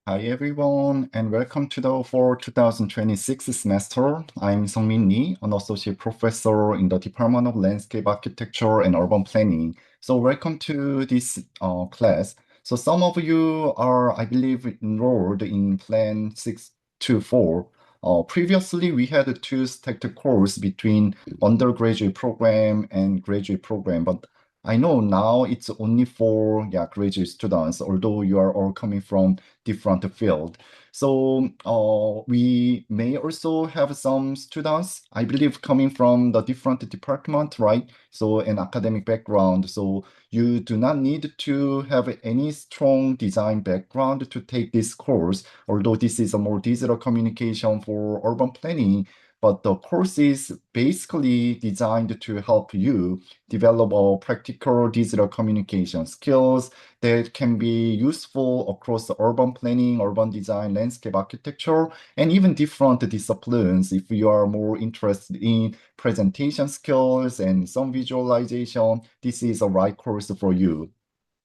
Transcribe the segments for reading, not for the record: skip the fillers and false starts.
Hi everyone, and welcome to the for 2026 semester. I'm Sungmin Lee, an associate professor in the Department of Landscape Architecture and Urban Planning. So welcome to this class. So some of you are, I believe, enrolled in Plan 624. Previously, we had two stacked course between undergraduate program and graduate program, but I know now it's only for graduate students, although you are all coming from different field. So we may also have some students, I believe, coming from the different department, right? So an academic background. So you do not need to have any strong design background to take this course, although this is a more digital communication for urban planning. But the course is basically designed to help you develop a practical digital communication skills that can be useful across the urban planning, urban design, landscape architecture, and even different disciplines. If you are more interested in presentation skills and some visualization, this is a right course for you.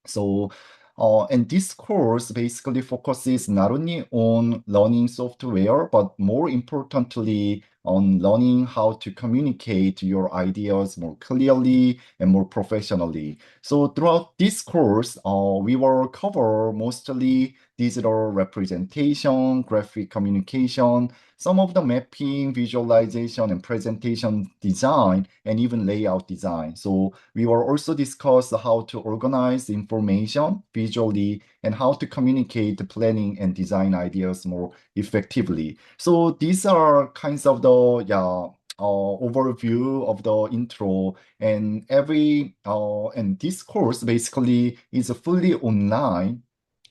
So, and this course basically focuses not only on learning software, but more importantly, on learning how to communicate your ideas more clearly and more professionally. So throughout this course, we will cover mostly digital representation, graphic communication, some of the mapping, visualization, and presentation design, and even layout design. So we will also discuss how to organize information visually and how to communicate the planning and design ideas more effectively. So these are kinds of the overview of the intro, and and this course basically is fully online,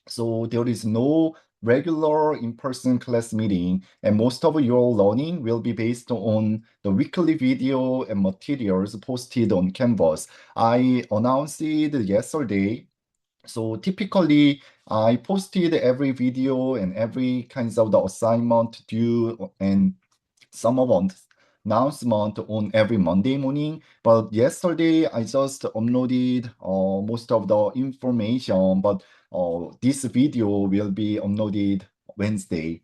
so there is no regular in-person class meeting, and most of your learning will be based on the weekly video and materials posted on Canvas. I announced it yesterday. So typically, I posted every video and every kinds of the assignment due and some of announcement on every Monday morning. But yesterday, I just uploaded most of the information, but this video will be uploaded Wednesday,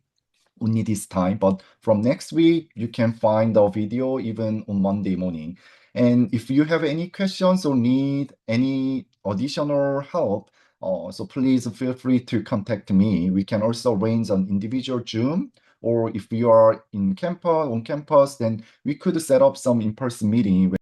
only this time. But from next week, you can find the video even on Monday morning. And if you have any questions or need any additional help, so please feel free to contact me. We can also arrange an individual Zoom, or if you are on campus, then we could set up some in-person meeting.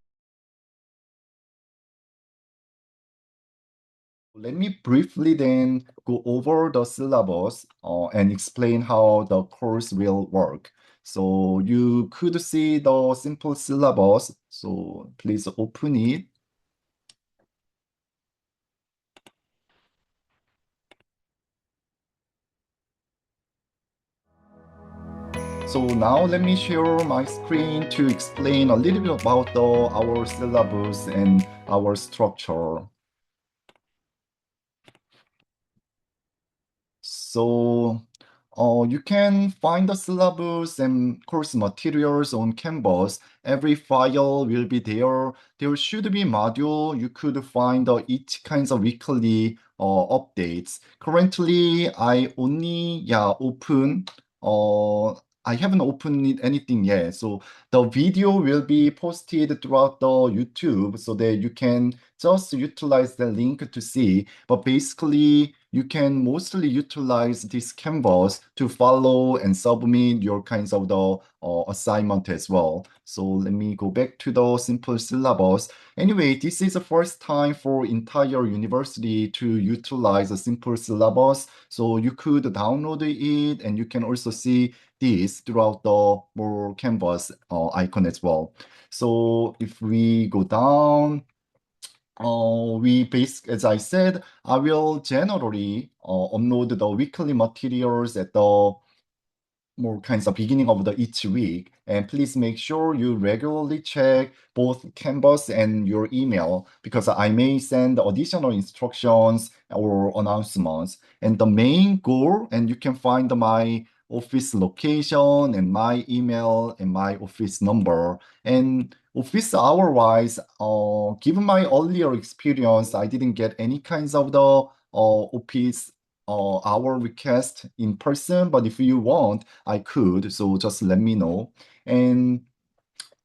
Let me briefly then go over the syllabus and explain how the course will work. So you could see the simple syllabus. So please open it. So now let me share my screen to explain a little bit about our syllabus and our structure. So you can find the syllabus and course materials on Canvas. Every file will be there. There should be module. You could find each kinds of weekly updates. Currently, I only open. I haven't opened anything yet. So the video will be posted throughout the YouTube so that you can just utilize the link to see. But basically, you can mostly utilize this Canvas to follow and submit your kinds of the assignment as well. So let me go back to the simple syllabus. Anyway, this is the first time for entire university to utilize a simple syllabus. So you could download it and you can also see this throughout the more Canvas icon as well. So if we go down, as I said, I will generally upload the weekly materials at the more kinds of beginning of the each week. And please make sure you regularly check both Canvas and your email because I may send additional instructions or announcements. And the main goal, and you can find my office location and my email and my office number. And office hour wise, given my earlier experience, I didn't get any kinds of the office our request in person, but if you want, I could. So just let me know. And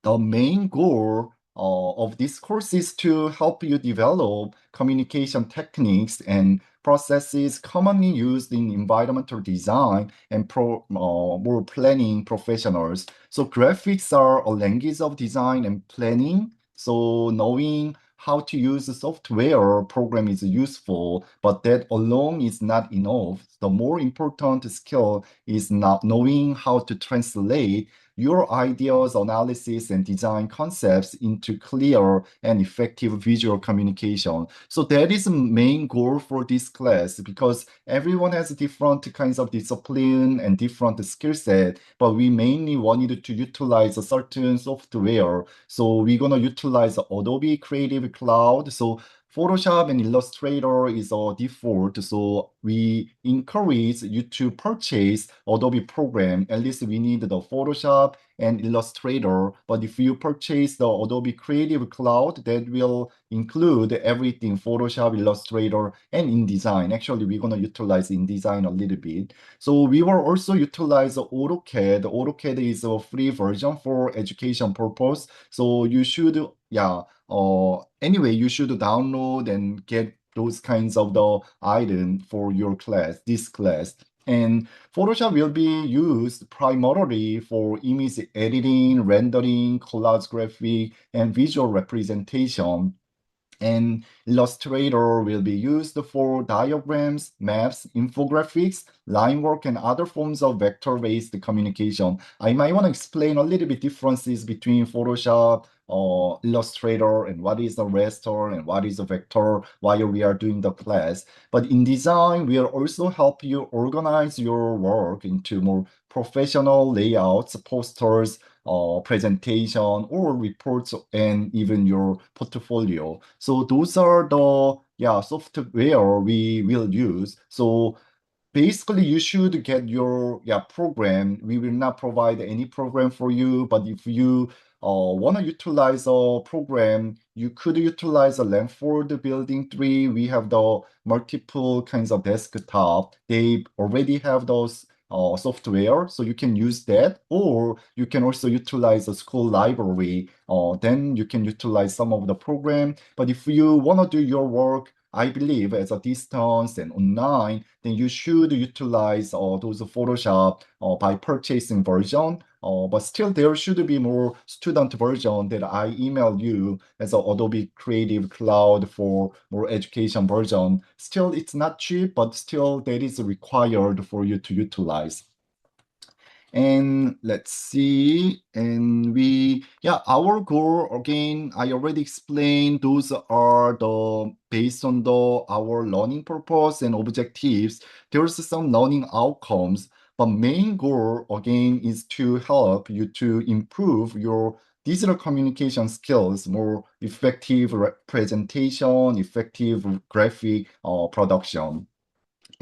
the main goal of this course is to help you develop communication techniques and processes commonly used in environmental design and more planning professionals. So graphics are a language of design and planning. So knowing how to use the software program is useful, but that alone is not enough. The more important skill is not knowing how to translate your ideas, analysis, and design concepts into clear and effective visual communication. So that is the main goal for this class because everyone has different kinds of discipline and different skill set, but we mainly wanted to utilize a certain software. So we're gonna utilize Adobe Creative Cloud. So Photoshop and Illustrator is a default, so we encourage you to purchase Adobe program. At least we need the Photoshop and Illustrator, but if you purchase the Adobe Creative Cloud, that will include everything, Photoshop, Illustrator, and InDesign. Actually, we're gonna utilize InDesign a little bit. So we will also utilize AutoCAD. AutoCAD is a free version for education purpose, so you should, yeah, anyway, you should download and get those kinds of the item for your class, this class. And Photoshop will be used primarily for image editing, rendering, collage graphic, and visual representation. And Illustrator will be used for diagrams, maps, infographics, line work, and other forms of vector-based communication. I might want to explain a little bit differences between Photoshop, Illustrator, and what is a raster and what is a vector while we are doing the class. But InDesign will also help you organize your work into more professional layouts, posters, presentation or reports and even your portfolio. So those are the software we will use. So basically you should get your program. We will not provide any program for you, but if you want to utilize a program, you could utilize a Lanford Building 3. We have the multiple kinds of desktop. They already have those software, so you can use that, or you can also utilize a school library. Then you can utilize some of the program. But if you want to do your work, I believe as a distance and online, then you should utilize those Photoshop by purchasing version. But still, there should be more student version that I emailed you as a Adobe Creative Cloud for more education version. Still, it's not cheap, but still that is required for you to utilize. And let's see, and our goal, again, I already explained, those are the based on our learning purpose and objectives. There's some learning outcomes, but main goal, again, is to help you to improve your digital communication skills, more effective presentation, effective graphic production.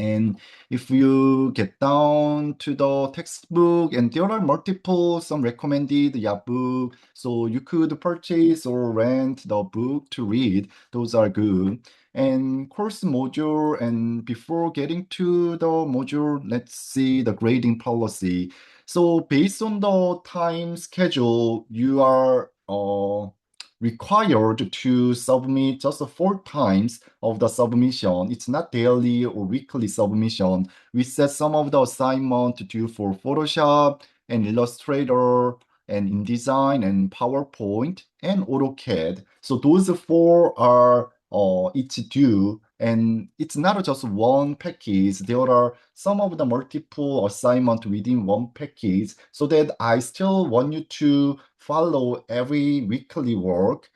And if you get down to the textbook, and there are multiple, some recommended book, so you could purchase or rent the book to read. Those are good. And course module, and before getting to the module, let's see the grading policy. So based on the time schedule, you are required to submit just 4 times of the submission. It's not daily or weekly submission. We set some of the assignment due for Photoshop and Illustrator and InDesign and PowerPoint and AutoCAD. So those 4 are each due, and it's not just one package. There are some of the multiple assignment within one package, so that I still want you to follow every weekly work.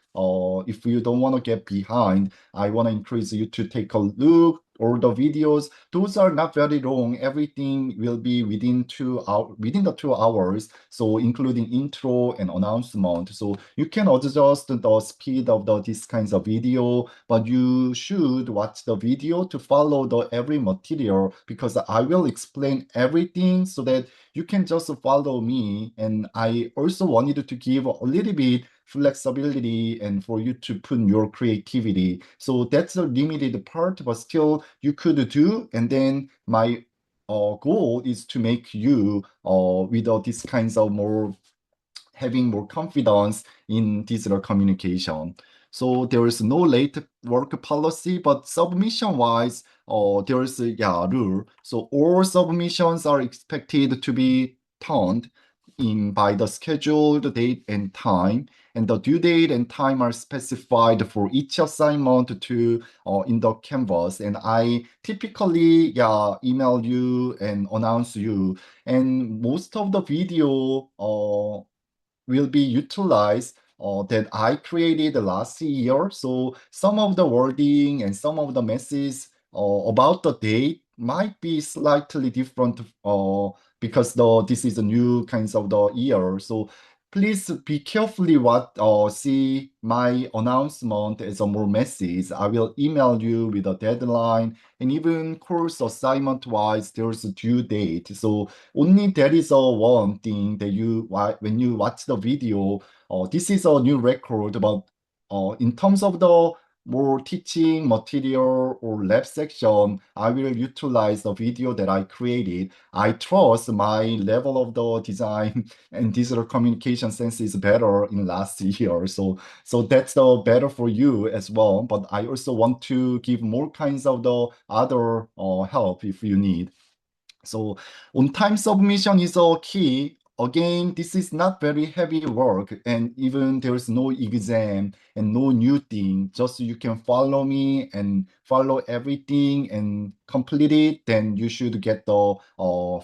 If you don't want to get behind, I want to encourage you to take a look or the videos. Those are not very long. Everything will be within the 2 hours. So including intro and announcement. So you can adjust the speed of these kinds of video, but you should watch the video to follow the every material, because I will explain everything so that you can just follow me. And I also wanted to give a little bit flexibility and for you to put your creativity. So that's a limited part, but still you could do. And then my goal is to make you with these kinds of more having more confidence in digital communication. So there is no late work policy, but submission-wise, there is a rule. So all submissions are expected to be turned in by the scheduled date and time, and the due date and time are specified for each assignment to in the Canvas. And I typically email you and announce you. And most of the video will be utilized that I created last year. So some of the wording and some of the messages about the date might be slightly different because this is a new kinds of the year. So please be carefully what see my announcement as a more message. I will email you with a deadline, and even course assignment wise, there's a due date. So only there is one thing that when you watch the video, this is a new record, but in terms of the more teaching material or lab section, I will utilize the video that I created. I trust my level of the design and digital communication sense is better in last year. So that's the better for you as well. But I also want to give more kinds of the other help if you need. So on-time submission is a key. Again, this is not very heavy work, and even there's no exam and no new thing. Just you can follow me and follow everything and complete it, then you should get the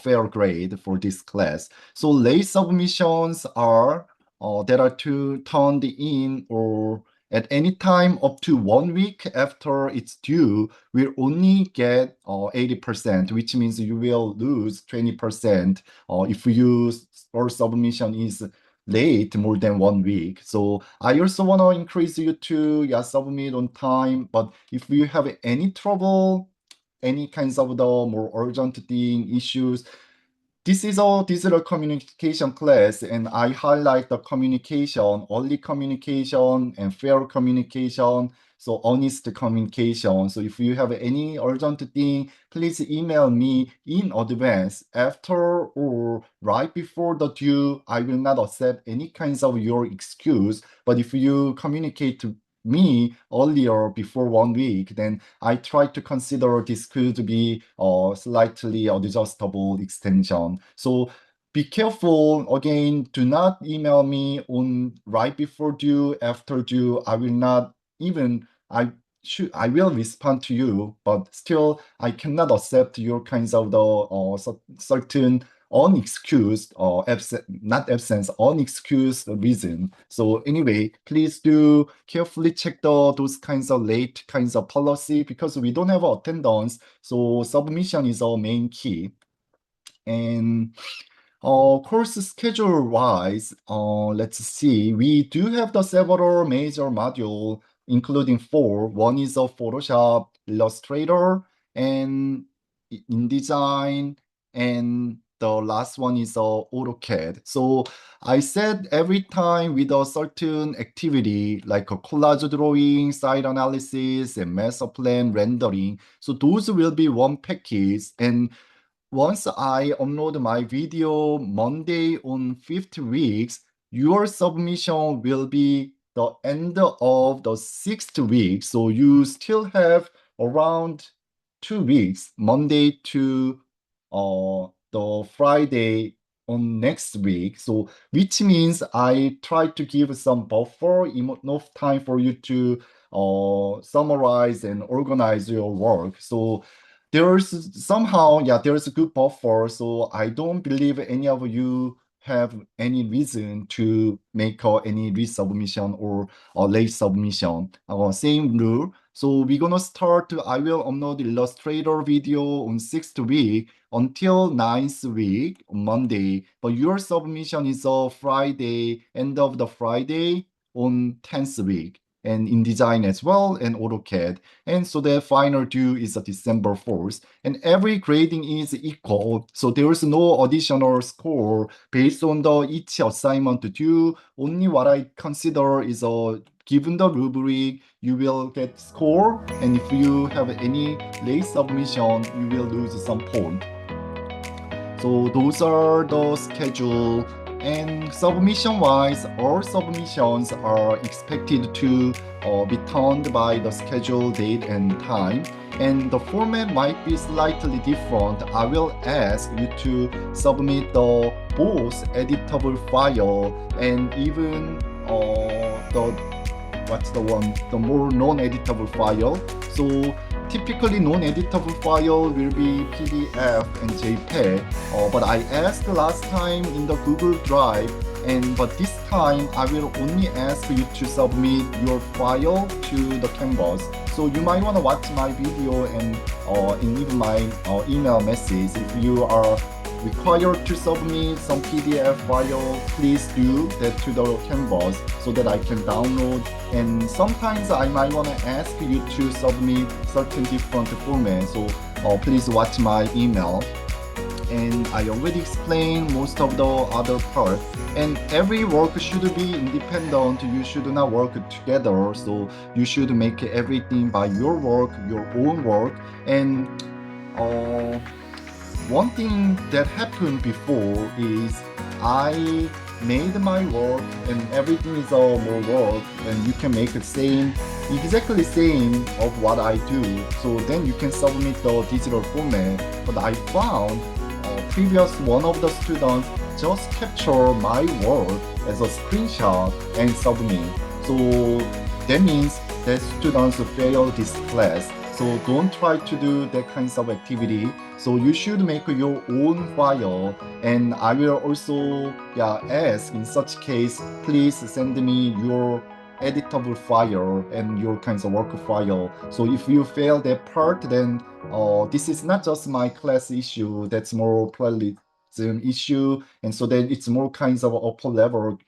fair grade for this class. So late submissions are that are to turned in or at any time up to 1 week after it's due, will only get 80%, which means you will lose 20% if your submission is late more than 1 week. So I also want to encourage you to submit on time. But if you have any trouble, any kinds of the more urgent thing issues, this is a digital communication class, and I highlight the communication, only communication and fair communication, so honest communication. So if you have any urgent thing, please email me in advance. After or right before the due, I will not accept any kinds of your excuse. But if you communicate to me earlier before 1 week, then I try to consider this could be slightly adjustable extension. So be careful. Again, do not email me on right before due, after due. I will not even, I will respond to you, but still I cannot accept your kinds of the certain unexcused or not absence, unexcused reason. So anyway, please do carefully check those kinds of late kinds of policy because we don't have attendance. So submission is our main key. And course schedule wise, let's see. We do have the several major module, including four. One is a Photoshop, Illustrator, and InDesign, and the last one is AutoCAD. So I said every time with a certain activity like a collage drawing, site analysis, and master plan rendering. So those will be one package. And once I upload my video Monday on 5th weeks, your submission will be the end of the 6th week. So you still have around 2 weeks, Monday to the Friday on next week. So which means I try to give some buffer, enough time for you to summarize and organize your work. So there's somehow, there's a good buffer. So I don't believe any of you have any reason to make any resubmission or late submission. Same rule. So we're gonna start, I will upload Illustrator video on 6th week until 9th week on Monday. But your submission is Friday, end of the Friday on 10th week. and InDesign as well, and AutoCAD. And so the final due is December 4th. And every grading is equal, so there is no additional score based on the each assignment due. Only what I consider is given the rubric, you will get score, and if you have any late submission, you will lose some point. So those are the schedule. And submission-wise, all submissions are expected to be turned by the schedule date and time. And the format might be slightly different. I will ask you to submit the both editable file and even the what's the one, the more non-editable file. So typically non-editable file will be PDF and JPEG, but I asked last time in the Google Drive, but this time I will only ask you to submit your file to the Canvas. So you might want to watch my video and even my email message. If you are required to submit some PDF file, please do that to the Canvas so that I can download. And sometimes I might want to ask you to submit certain different formats, so please watch my email. And I already explained most of the other part. And every work should be independent. You should not work together. So you should make everything by your work, your own work. And one thing that happened before is I made my work and everything is all more work, and you can make the same, exactly same of what I do. So then you can submit the digital format. But I found previous one of the students just capture my work as a screenshot and submit. So that means that students fail this class. So don't try to do that kinds of activity. So you should make your own file, and I will also ask in such case, please send me your editable file and your kinds of work file. So if you fail that part, then this is not just my class issue, that's more pluralism issue, and so then it's more kinds of upper level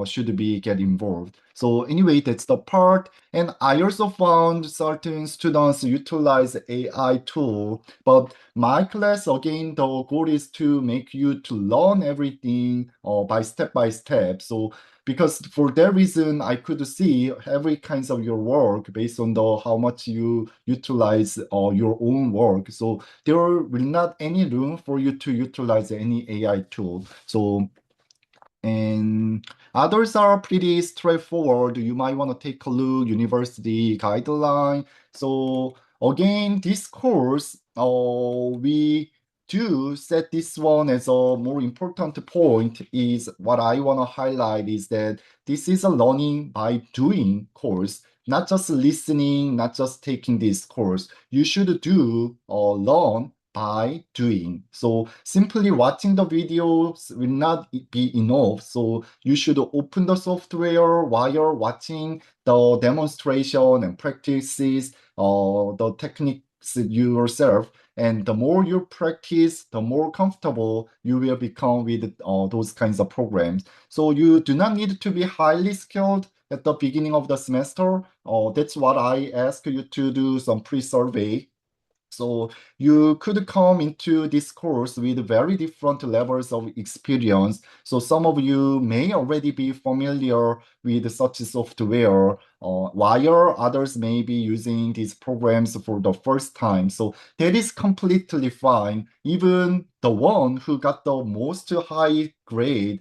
should be get involved. So anyway, that's the part. And I also found certain students utilize AI tool, but my class, again, the goal is to make you to learn everything by step. So because for that reason, I could see every kinds of your work based on the how much you utilize your own work. So there will not any room for you to utilize any AI tool. So and others are pretty straightforward. You might want to take a look, university guideline. So again, this course, we do set this one as a more important point is what I want to highlight is that this is a learning by doing course, not just listening, not just taking this course. You should do or learn by doing. So simply watching the videos will not be enough. So you should open the software while you're watching the demonstration and practices the techniques yourself. And the more you practice, the more comfortable you will become with those kinds of programs. So you do not need to be highly skilled at the beginning of the semester. That's what I ask you to do some pre-survey. So you could come into this course with very different levels of experience. So some of you may already be familiar with such software, while others may be using these programs for the first time. So that is completely fine. Even the one who got the most high grade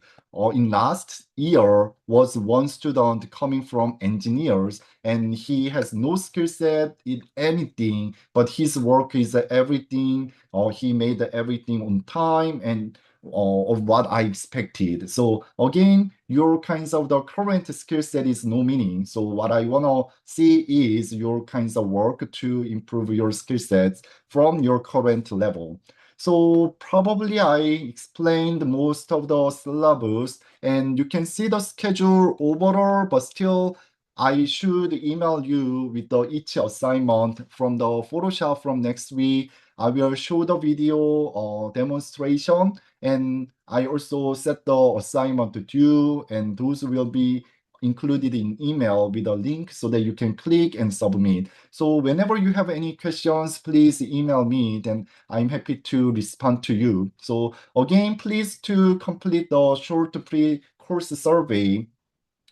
in last year was one student coming from engineers, and he has no skill set in anything, but his work is everything. He made everything on time and of what I expected. So again, your kinds of the current skill set is no meaning. So what I want to see is your kinds of work to improve your skill sets from your current level. So probably I explained most of the syllabus, and you can see the schedule overall, but still I should email you with the each assignment from the Photoshop from next week. I will show the video demonstration, and I also set the assignment due, and those will be included in email with a link so that you can click and submit. So whenever you have any questions, please email me, then I'm happy to respond to you. So again, please to complete the short pre-course survey.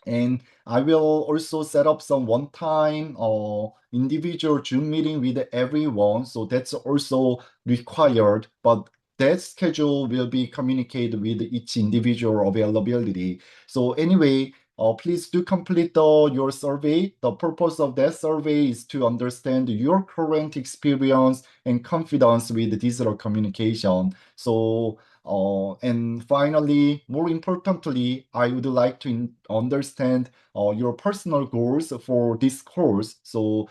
And I will also set up some one-time individual Zoom meeting with everyone. So that's also required, but that schedule will be communicated with each individual availability. So anyway, please do complete your survey. The purpose of that survey is to understand your current experience and confidence with digital communication. So and finally, more importantly, I would like to understand your personal goals for this course. So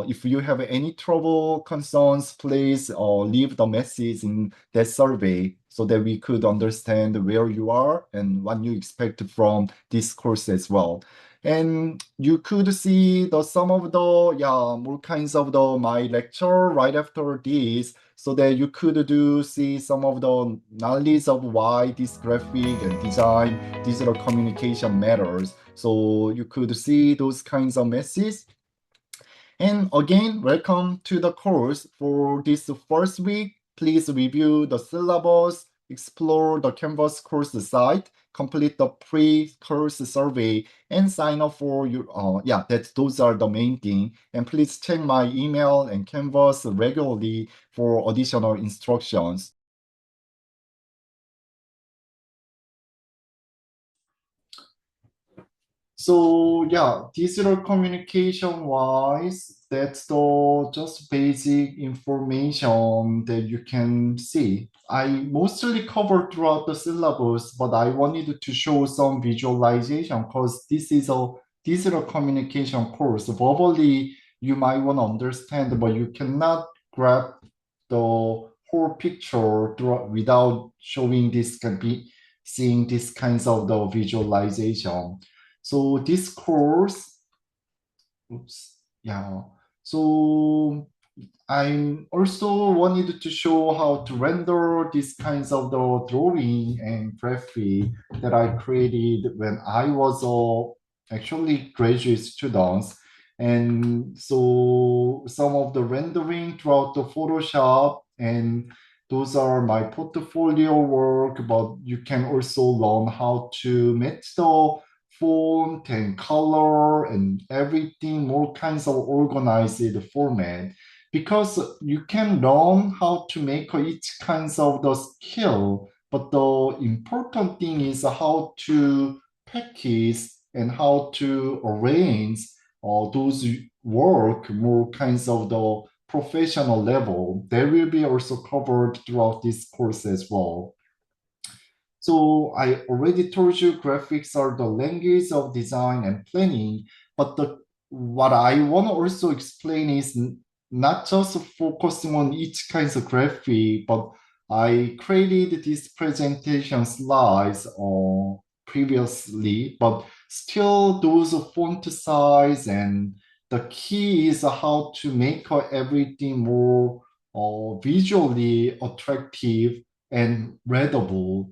if you have any trouble, concerns, please leave the message in that survey so that we could understand where you are and what you expect from this course as well. And you could see some of the more kinds of my lecture right after this, so that you could see some of the knowledge of why this graphic and design, digital communication matters. So you could see those kinds of messages. And again, welcome to the course. For this first week, please review the syllabus, explore the Canvas course site, complete the pre-course survey, and sign up for your, those are the main thing. And please check my email and Canvas regularly for additional instructions. So yeah, digital communication wise, that's the just basic information that you can see. I mostly covered throughout the syllabus, but I wanted to show some visualization because this is a digital communication course. Verbally, you might want to understand, but you cannot grab the whole picture without showing this can be seeing these kinds of the visualization. So this course, oops, yeah. So I also wanted to show how to render these kinds of the drawing and graphic that I created when I was actually graduate students. And so some of the rendering throughout the Photoshop, and those are my portfolio work, but you can also learn how to match the font and color and everything, more kinds of organized format, because you can learn how to make each kinds of the skill, but the important thing is how to package and how to arrange those work more kinds of the professional level. They will be also covered throughout this course as well. So I already told you graphics are the language of design and planning, but what I want to also explain is not just focusing on each kinds of graphic, but I created these presentation slides previously, but still those font size, and the key is how to make everything more visually attractive and readable.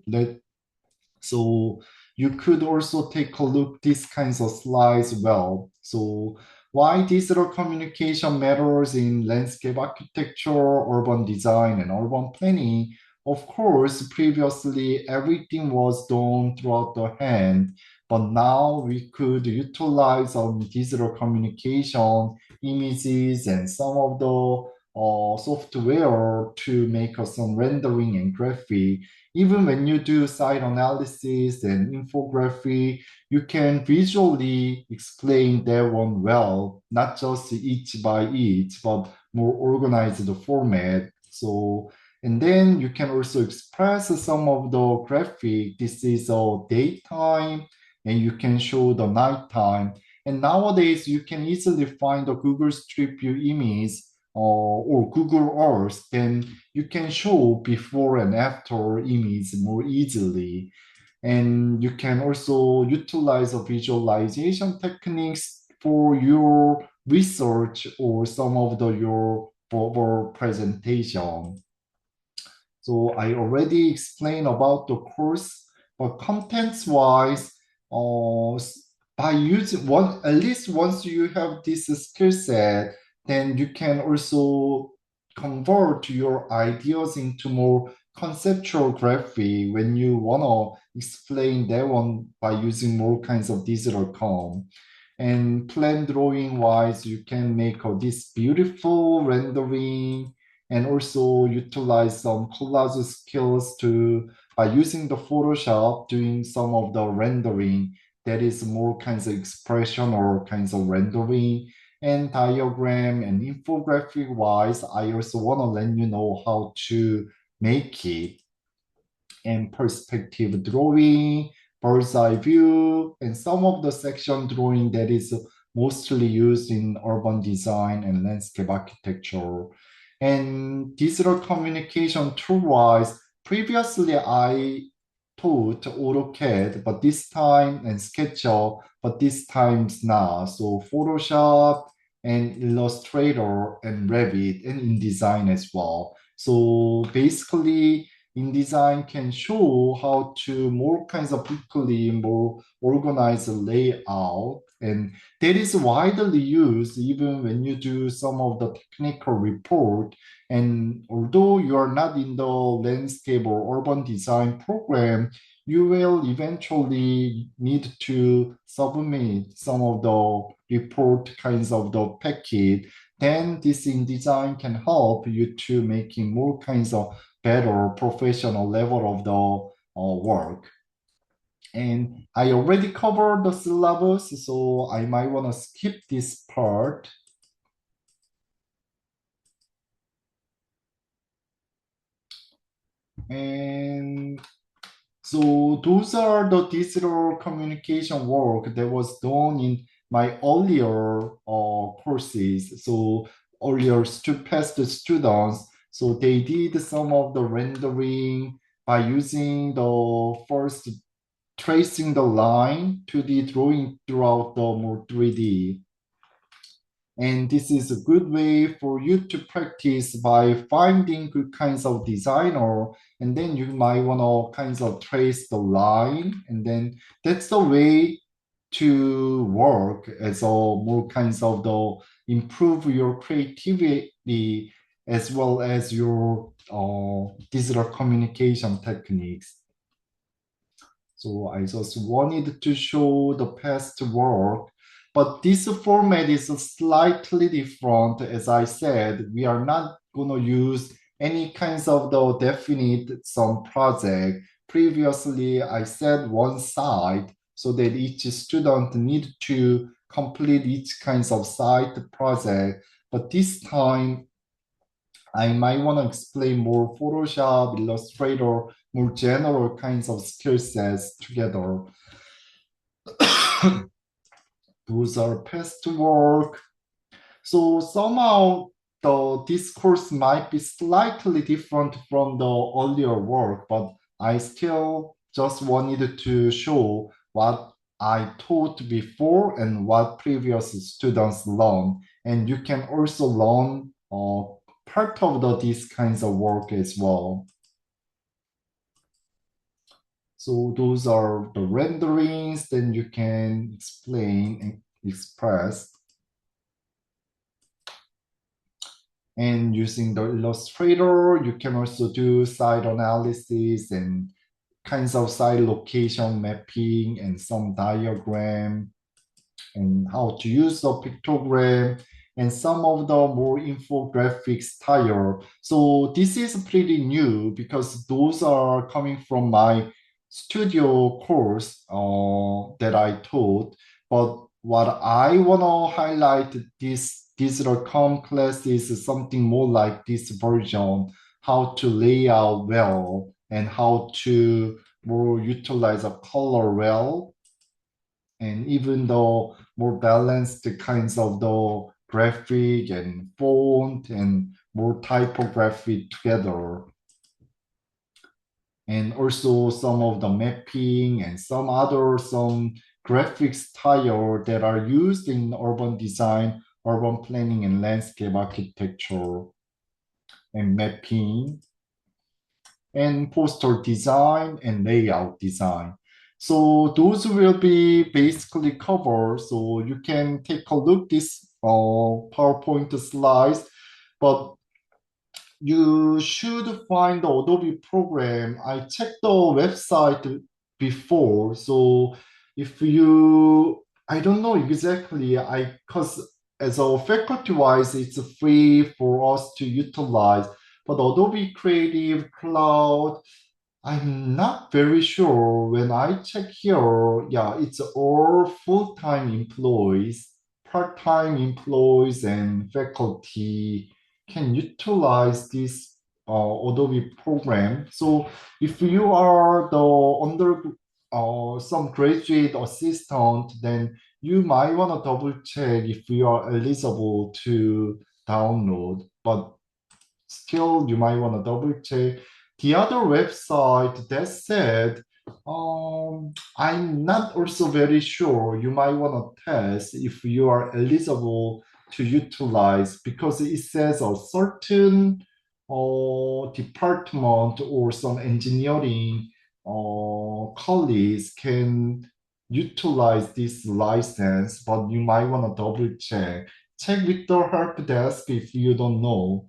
So you could also take a look these kinds of slides well. So why digital communication matters in landscape architecture, urban design, and urban planning. Of course, previously everything was done throughout the hand, but now we could utilize digital communication, images, and some of the software to make some rendering and graphic. Even when you do site analysis and infography, you can visually explain that one well, not just each by each, but more organized format. So, and then you can also express some of the graphic. This is a daytime, and you can show the nighttime. And nowadays, you can easily find a Google Street View image or Google Earth, then you can show before and after image more easily. And you can also utilize a visualization techniques for your research or some of your verbal presentation. So I already explained about the course, but contents wise, by using one, at least once you have this skill set, then you can also convert your ideas into more conceptual graphic when you want to explain that one by using more kinds of digital com. And plan drawing wise, you can make this beautiful rendering and also utilize some collage skills to by using the Photoshop, doing some of the rendering that is more kinds of expression or kinds of rendering and diagram and infographic wise. I also want to let you know how to make it and perspective drawing, bird's eye view, and some of the section drawing that is mostly used in urban design and landscape architecture. And digital communication tool-wise, previously I taught AutoCAD, but this time, and SketchUp, but this time's now. So Photoshop and Illustrator and Revit and InDesign as well. So basically, InDesign can show how to more kinds of quickly more organize the layout, and that is widely used even when you do some of the technical report. And although you are not in the landscape or urban design program, you will eventually need to submit some of the report kinds of the packet. Then this InDesign can help you to making more kinds of better professional level of the work. And I already covered the syllabus, so I might want to skip this part. And so those are the digital communication work that was done in my earlier courses. So earlier past students, so they did some of the rendering by using the first tracing the line to the drawing throughout the more 3D. And this is a good way for you to practice by finding good kinds of designer, and then you might want to kinds of trace the line, and then that's the way to work as a more kinds of the improve your creativity as well as your digital communication techniques. So I just wanted to show the past work, but this format is slightly different. As I said, we are not going to use any kinds of the definite some project. Previously, I said one side so that each student need to complete each kinds of side project. But this time, I might want to explain more Photoshop, Illustrator, more general kinds of skill sets together. Those are past work. So somehow the discourse might be slightly different from the earlier work, but I still just wanted to show what I taught before and what previous students learned. And you can also learn part of these kinds of work as well. So those are the renderings, then you can explain and express. And using the Illustrator, you can also do site analysis and kinds of site location mapping and some diagram and how to use the pictogram and some of the more infographic style. So this is pretty new because those are coming from my studio course that I taught. But what I want to highlight this digital com class is something more like this version, how to lay out well and how to more utilize a color well, and even though more balanced kinds of the graphic and font and more typography together. And also some of the mapping and some graphic style that are used in urban design, urban planning, and landscape architecture and mapping and poster design and layout design. So those will be basically covered. So you can take a look this PowerPoint slides, but you should find the Adobe program. I checked the website before. So if you, I don't know exactly, because as a faculty wise, it's free for us to utilize. But Adobe Creative Cloud, I'm not very sure. When I check here, yeah, it's all full-time employees, part-time employees, and faculty can utilize this Adobe program. So if you are the under some graduate assistant, then you might want to double check if you are eligible to download. But still, you might want to double check. The other website that said, I'm not also very sure. You might want to test if you are eligible to utilize because it says a certain department or some engineering colleagues can utilize this license, but you might want to double check. Check with the help desk if you don't know.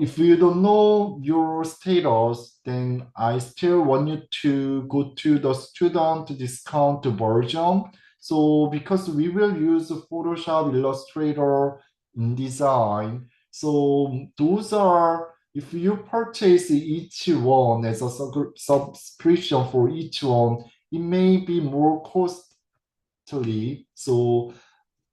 If you don't know your status, then I still want you to go to the student discount version. So because we will use Photoshop, Illustrator, InDesign, so those are, if you purchase each one as a subscription for each one, it may be more costly. So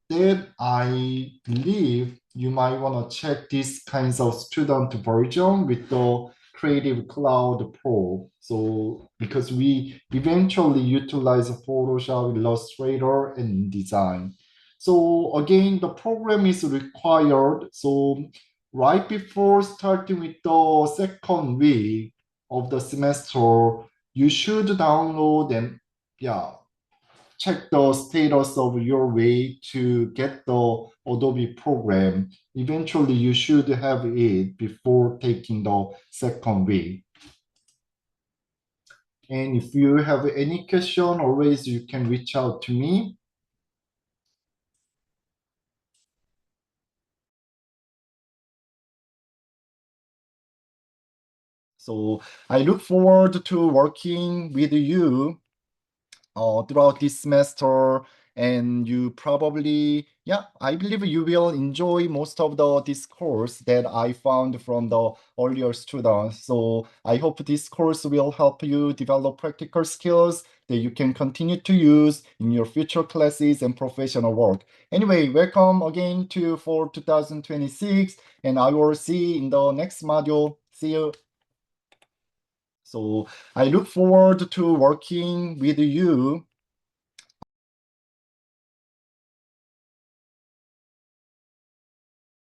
then I believe you might want to check this kinds of student version with the Creative Cloud Pro. So because we eventually utilize Photoshop, Illustrator, and InDesign. So again, the program is required. So right before starting with the second week of the semester, you should download and yeah, check the status of your way to get the Adobe program. Eventually, you should have it before taking the second week. And if you have any question, always you can reach out to me. So I look forward to working with you throughout this semester, and you probably, yeah, I believe you will enjoy most of the this course that I found from the earlier students. So I hope this course will help you develop practical skills that you can continue to use in your future classes and professional work. Anyway, welcome again to for 2026, and I will see you in the next module. See you. So I look forward to working with you